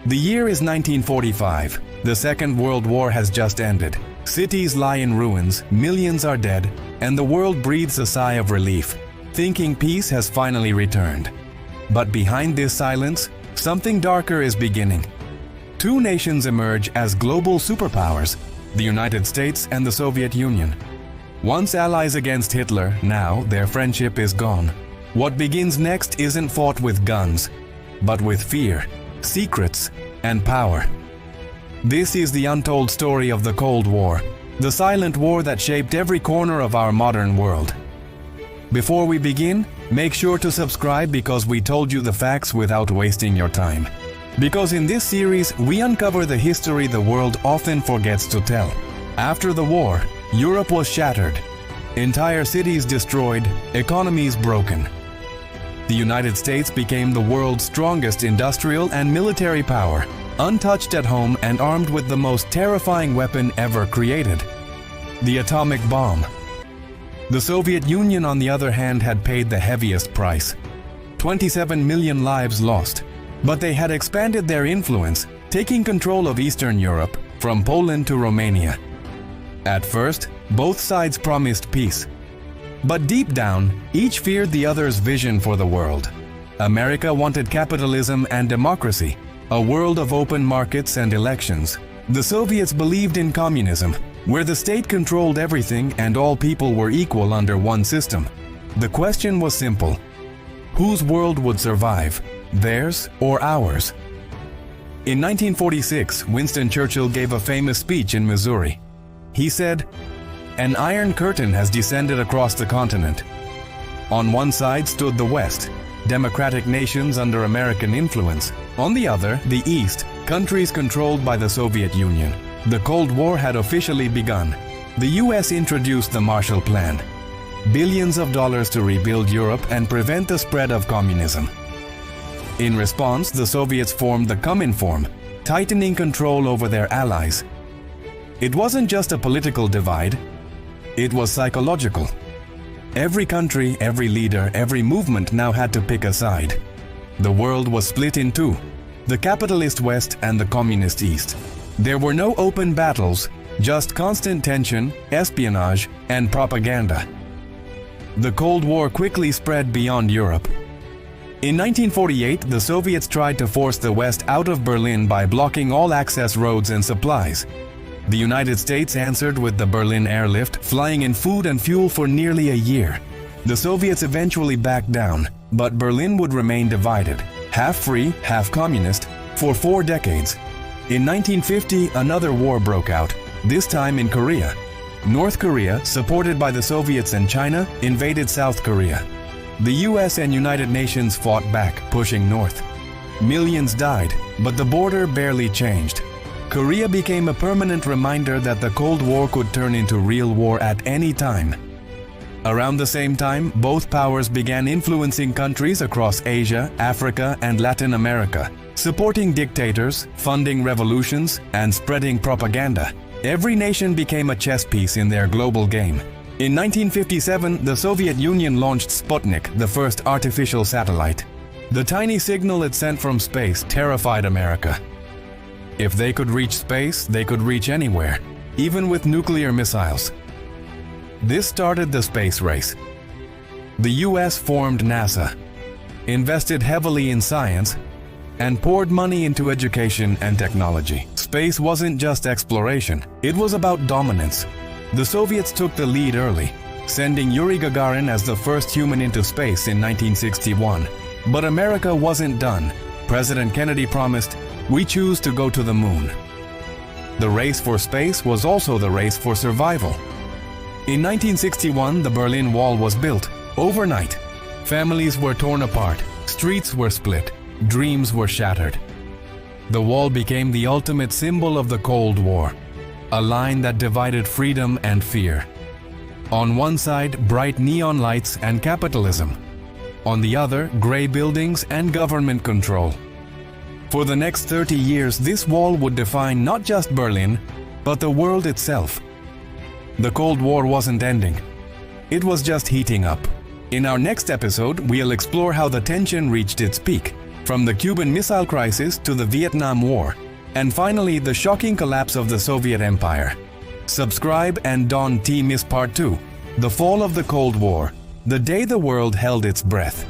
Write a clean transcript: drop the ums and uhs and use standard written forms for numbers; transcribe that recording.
The year is 1945. The Second World War has just ended. Cities lie in ruins, millions are dead, and the world breathes a sigh of relief, thinking peace has finally returned. But behind this silence, something darker is beginning. Two nations emerge as global superpowers, the United States and the Soviet Union. Once allies against Hitler, now their friendship is gone. What begins next isn't fought with guns, but with fear, secrets, and power. This is the untold story of the Cold War, the silent war that shaped every corner of our modern world. Before we begin, make sure to subscribe because we told you the facts without wasting your time. Because in this series, we uncover the history the world often forgets to tell. After the war, Europe was shattered, entire cities destroyed, economies broken. The United States became the world's strongest industrial and military power, untouched at home and armed with the most terrifying weapon ever created, the atomic bomb. The Soviet Union, on the other hand, had paid the heaviest price. 27 million lives lost. But they had expanded their influence, taking control of Eastern Europe, from Poland to Romania. At first, both sides promised peace. But deep down, each feared the other's vision for the world. America wanted capitalism and democracy, a world of open markets and elections. The Soviets believed in communism, where the state controlled everything and all people were equal under one system. The question was simple: whose world would survive? Theirs or ours? In 1946, Winston Churchill gave a famous speech in Missouri. He said, "An iron curtain has descended across the continent. On one side stood the West, democratic nations under American influence. On the other, the East, countries controlled by the Soviet Union." The Cold War had officially begun. The US introduced the Marshall Plan, billions of dollars to rebuild Europe and prevent the spread of communism. In response, the Soviets formed the Cominform, tightening control over their allies. It wasn't just a political divide, it was psychological. Every country, every leader, every movement now had to pick a side. The world was split in two, the capitalist West and the communist East. There were no open battles, just constant tension, espionage, and propaganda. The Cold War quickly spread beyond Europe. In 1948, the Soviets tried to force the West out of Berlin by blocking all access roads and supplies. The United States answered with the Berlin airlift, flying in food and fuel for nearly a year. The Soviets eventually backed down, but Berlin would remain divided, half free, half communist, for 4 decades. In 1950, another war broke out, this time in Korea. North Korea, supported by the Soviets and China, invaded South Korea. The US and United Nations fought back, pushing north. Millions died, but the border barely changed. Korea became a permanent reminder that the Cold War could turn into real war at any time. Around the same time, both powers began influencing countries across Asia, Africa, and Latin America, supporting dictators, funding revolutions, and spreading propaganda. Every nation became a chess piece in their global game. In 1957, the Soviet Union launched Sputnik, the first artificial satellite. The tiny signal it sent from space terrified America. If they could reach space, they could reach anywhere, even with nuclear missiles. This started the space race. The US formed NASA, invested heavily in science, and poured money into education and technology. Space wasn't just exploration, it was about dominance. The Soviets took the lead early, sending Yuri Gagarin as the first human into space in 1961. But America wasn't done. President Kennedy promised, "We choose to go to the moon." The race for space was also the race for survival. In 1961, the Berlin Wall was built, overnight. Families were torn apart, streets were split, dreams were shattered. The wall became the ultimate symbol of the Cold War, a line that divided freedom and fear. On one side, bright neon lights and capitalism. On the other, gray buildings and government control. For the next 30 years, this wall would define not just Berlin, but the world itself. The Cold War wasn't ending. It was just heating up. In our next episode, we'll explore how the tension reached its peak, from the Cuban Missile Crisis to the Vietnam War, and finally the shocking collapse of the Soviet Empire. Subscribe and don't miss Part 2, The Fall of the Cold War, the day the world held its breath.